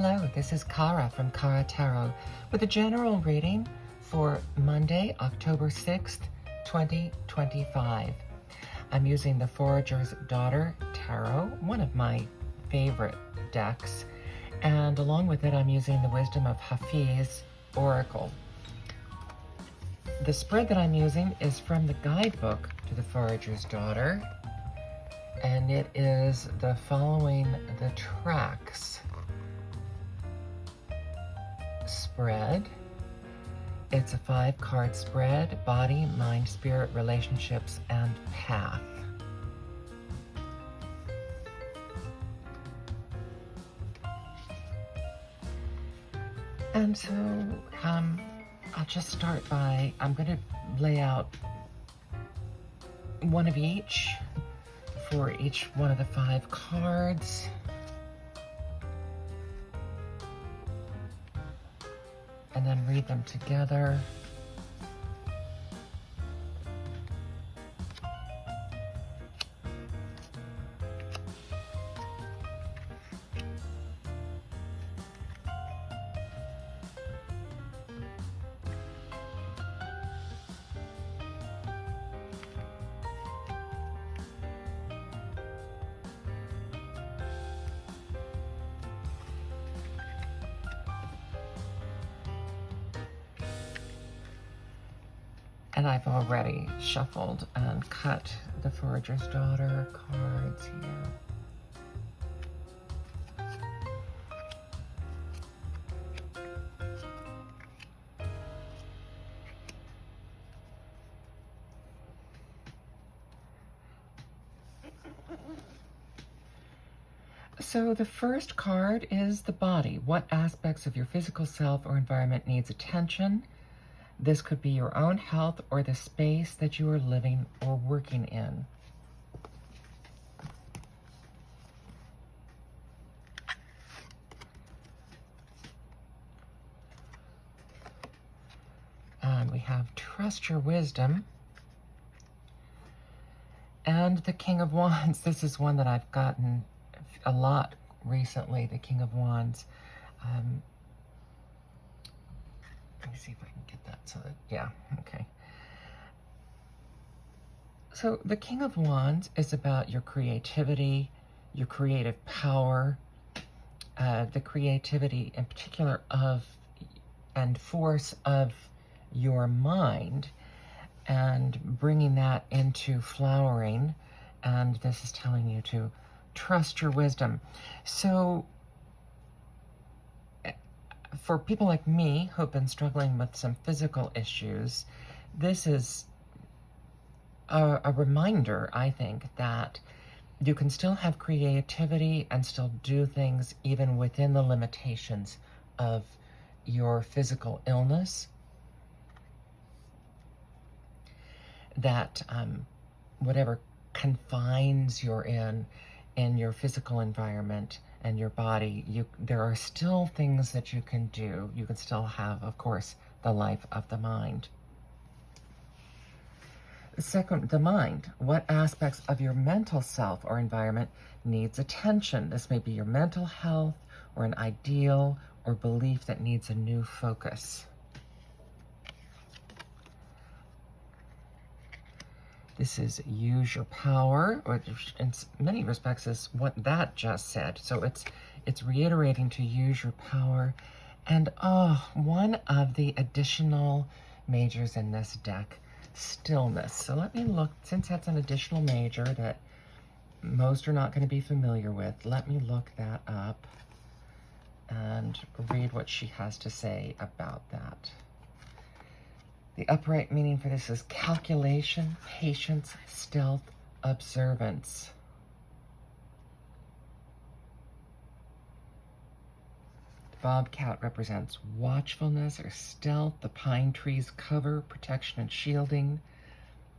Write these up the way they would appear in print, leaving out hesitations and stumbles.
Hello, this is Kara from Kara Tarot with a general reading for Monday, October 6th, 2025. I'm using the Forager's Daughter Tarot, one of my favorite decks, and along with it I'm using the Wisdom of Hafiz Oracle. The spread that I'm using is from the guidebook to the Forager's Daughter, and it is the following the tracks spread. It's a 5-card spread: body, mind, spirit, relationships, and path. And so I'll just start by, I'm going to lay out one of each for each one of the 5 cards. And then read them together. And I've already shuffled and cut the Forager's Daughter cards here. So the first card is the body. What aspects of your physical self or environment needs attention? This could be your own health or the space that you are living or working in. And we have Trust Your Wisdom and the King of Wands. This is one that I've gotten a lot recently, the King of Wands. Let me see if I can get that so that, yeah, okay. So the King of Wands is about your creativity, your creative power, the creativity in particular of and force of your mind, and bringing that into flowering. And this is telling you to trust your wisdom. So for people like me who've been struggling with some physical issues, this is a reminder, I think, that you can still have creativity and still do things even within the limitations of your physical illness. That whatever confines you're in your physical environment and your body, there are still things that you can do. You can still have, of course, the life of the mind. Second, the mind. What aspects of your mental self or environment needs attention? This may be your mental health or an ideal or belief that needs a new focus. This is use your power, which in many respects is what that just said. So it's reiterating to use your power. And one of the additional majors in this deck, stillness. So let me look, since that's an additional major that most are not going to be familiar with, let me look that up and read what she has to say about that. The upright meaning for this is calculation, patience, stealth, observance. The bobcat represents watchfulness or stealth. The pine trees cover, protection and shielding.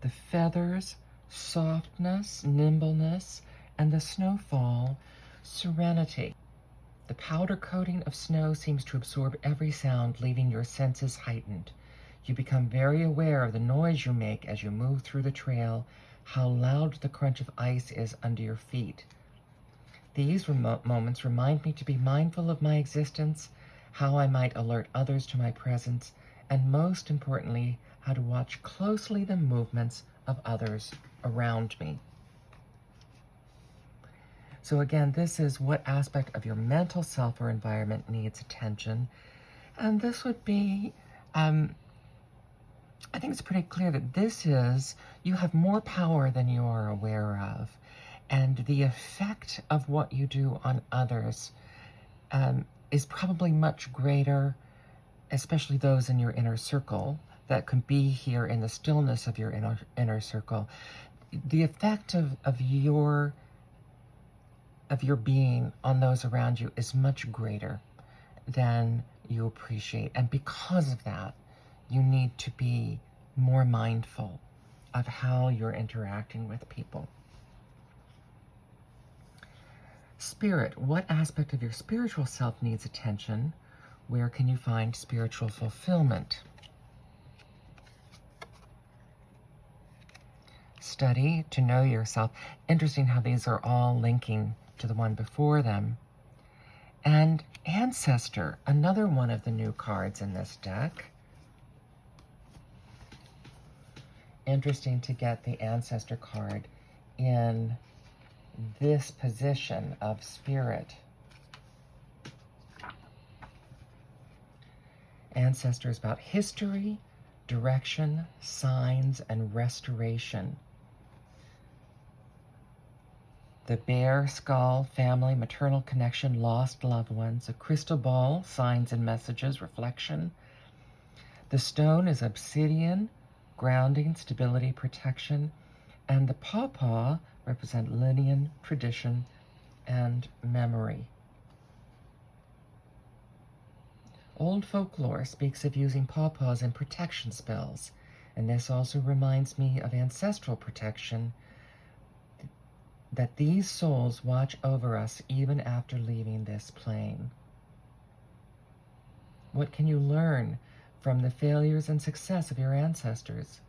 The feathers, softness, nimbleness, and the snowfall, serenity. The powder coating of snow seems to absorb every sound, leaving your senses heightened. You become very aware of the noise you make as you move through the trail, how loud the crunch of ice is under your feet. These remote moments remind me to be mindful of my existence, how I might alert others to my presence, and most importantly, how to watch closely the movements of others around me. So again, this is what aspect of your mental self or environment needs attention. And this would be, I think it's pretty clear that this is, you have more power than you are aware of. And the effect of what you do on others is probably much greater, especially those in your inner circle that can be here in the stillness of your inner circle. The effect of your being on those around you is much greater than you appreciate. And because of that, you need to be more mindful of how you're interacting with people. Spirit, what aspect of your spiritual self needs attention? Where can you find spiritual fulfillment? Study to know yourself. Interesting how these are all linking to the one before them. And Ancestor, another one of the new cards in this deck. Interesting to get the Ancestor card in this position of spirit. Ancestor is about history, direction, signs, and restoration. The bear, skull, family, maternal connection, lost loved ones. A crystal ball, signs and messages, reflection. The stone is obsidian, grounding, stability, protection. And the pawpaw represent lineage, tradition, and memory. Old folklore speaks of using pawpaws in protection spells, and this also reminds me of ancestral protection, that these souls watch over us even after leaving this plane. What can you learn from the failures and success of your ancestors?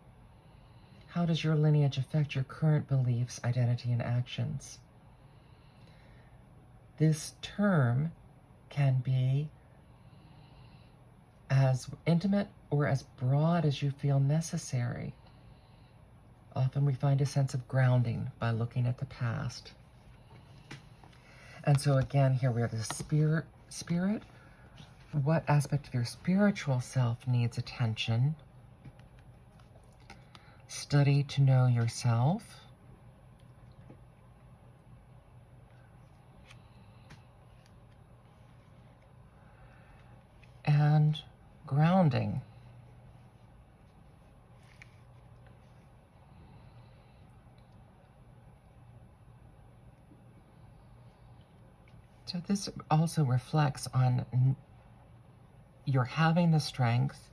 How does your lineage affect your current beliefs, identity, and actions? This term can be as intimate or as broad as you feel necessary. Often we find a sense of grounding by looking at the past. And so again, here we have the spirit. What aspect of your spiritual self needs attention? Study to know yourself. And grounding. So this also reflects on you're having the strength,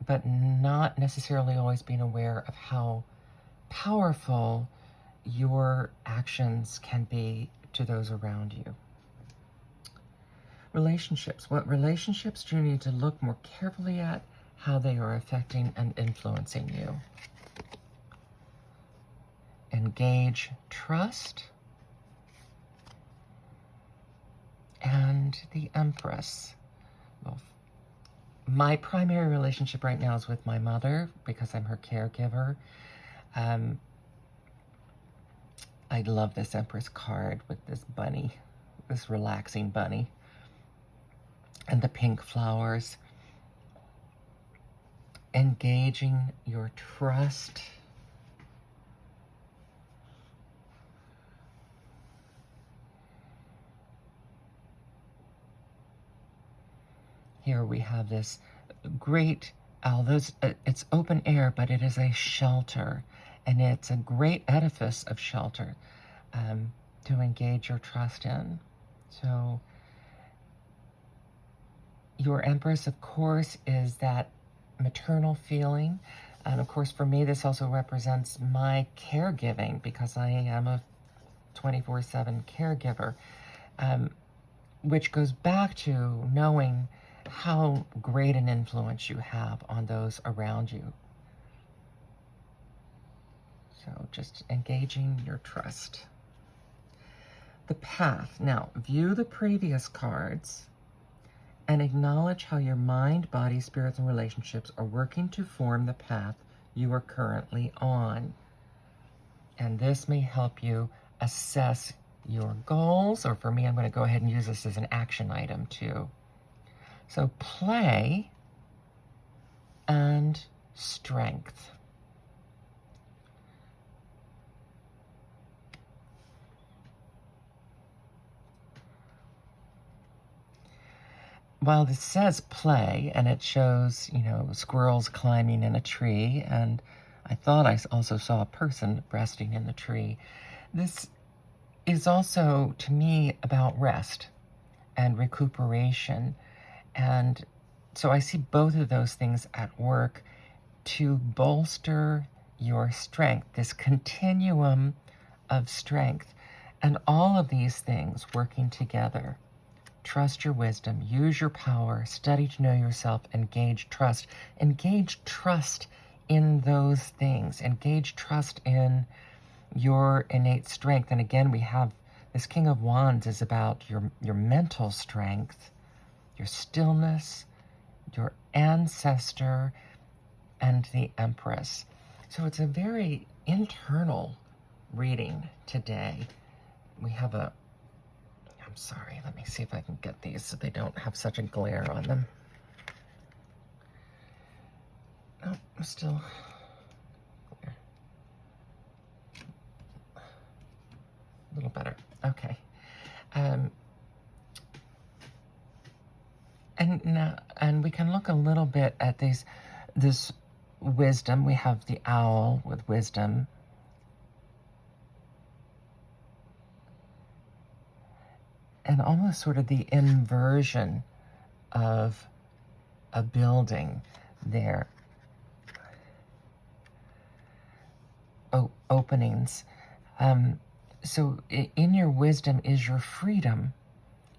but not necessarily always being aware of how powerful your actions can be to those around you. Relationships. What relationships do you need to look more carefully at, how they are affecting and influencing you? Engage trust. And the Empress. Well, my primary relationship right now is with my mother because I'm her caregiver. I love this Empress card with this bunny, this relaxing bunny, and the pink flowers. Engaging your trust. Here we have this great, although it's open air, but it is a shelter, and it's a great edifice of shelter to engage your trust in. So your Empress, of course, is that maternal feeling. And of course, for me, this also represents my caregiving because I am a 24/7 caregiver, which goes back to knowing how great an influence you have on those around you. So just engaging your trust. The path. Now, view the previous cards and acknowledge how your mind, body, spirits, and relationships are working to form the path you are currently on. And this may help you assess your goals, or for me, I'm going to go ahead and use this as an action item too. So play and strength. While this says play, and it shows, squirrels climbing in a tree, and I thought I also saw a person resting in the tree, this is also, to me, about rest and recuperation. And so I see both of those things at work to bolster your strength, this continuum of strength, and all of these things working together. Trust your wisdom, use your power, study to know yourself, engage trust. Engage trust in those things. Engage trust in your innate strength. And again, we have this King of Wands is about your mental strength, your stillness, your ancestor, and the Empress. So it's a very internal reading today. We have I'm sorry, let me see if I can get these so they don't have such a glare on them. Oh, I'm still clear. A little better. Okay. And we can look a little bit at this wisdom. We have the owl with wisdom. And almost sort of the inversion of a building there. Openings. So in your wisdom is your freedom,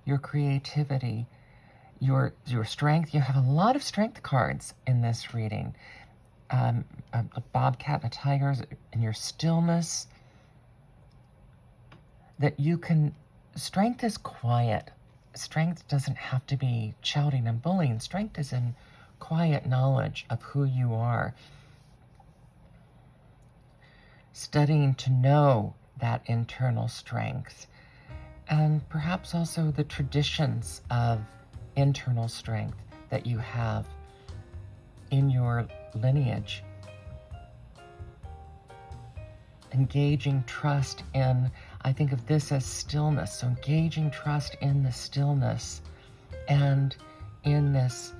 your creativity, your strength. You have a lot of strength cards in this reading. A bobcat and a tiger, and your stillness. That you can... Strength is quiet. Strength doesn't have to be shouting and bullying. Strength is in quiet knowledge of who you are. Studying to know that internal strength. And perhaps also the traditions of internal strength that you have in your lineage. Engaging trust in, I think of this as stillness. So engaging trust in the stillness and in this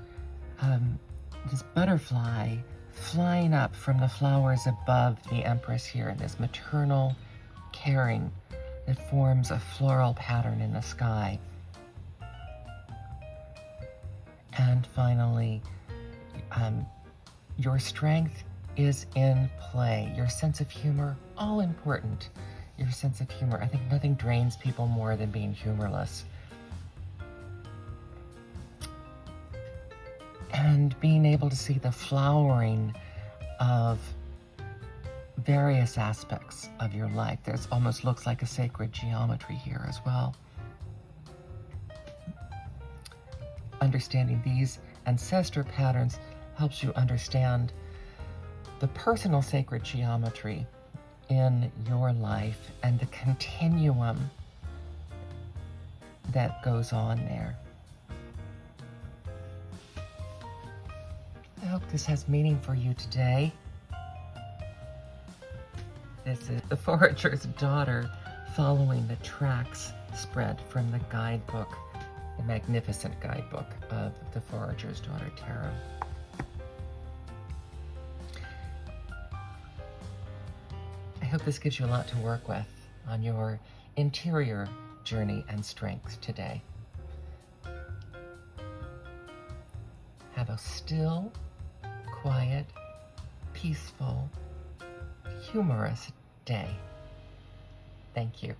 butterfly flying up from the flowers above the Empress here, and this maternal caring that forms a floral pattern in the sky. And finally, your strength is in play. Your sense of humor, all important. Your sense of humor. I think nothing drains people more than being humorless. And being able to see the flowering of various aspects of your life. There's almost looks like a sacred geometry here as well. Understanding these ancestor patterns helps you understand the personal sacred geometry in your life and the continuum that goes on there. I hope this has meaning for you today. This is the Forager's Daughter following the tracks spread from the guidebook, the magnificent guidebook of the Forager's Daughter Tarot. I hope this gives you a lot to work with on your interior journey and strength today. Have a still, quiet, peaceful, humorous day. Thank you.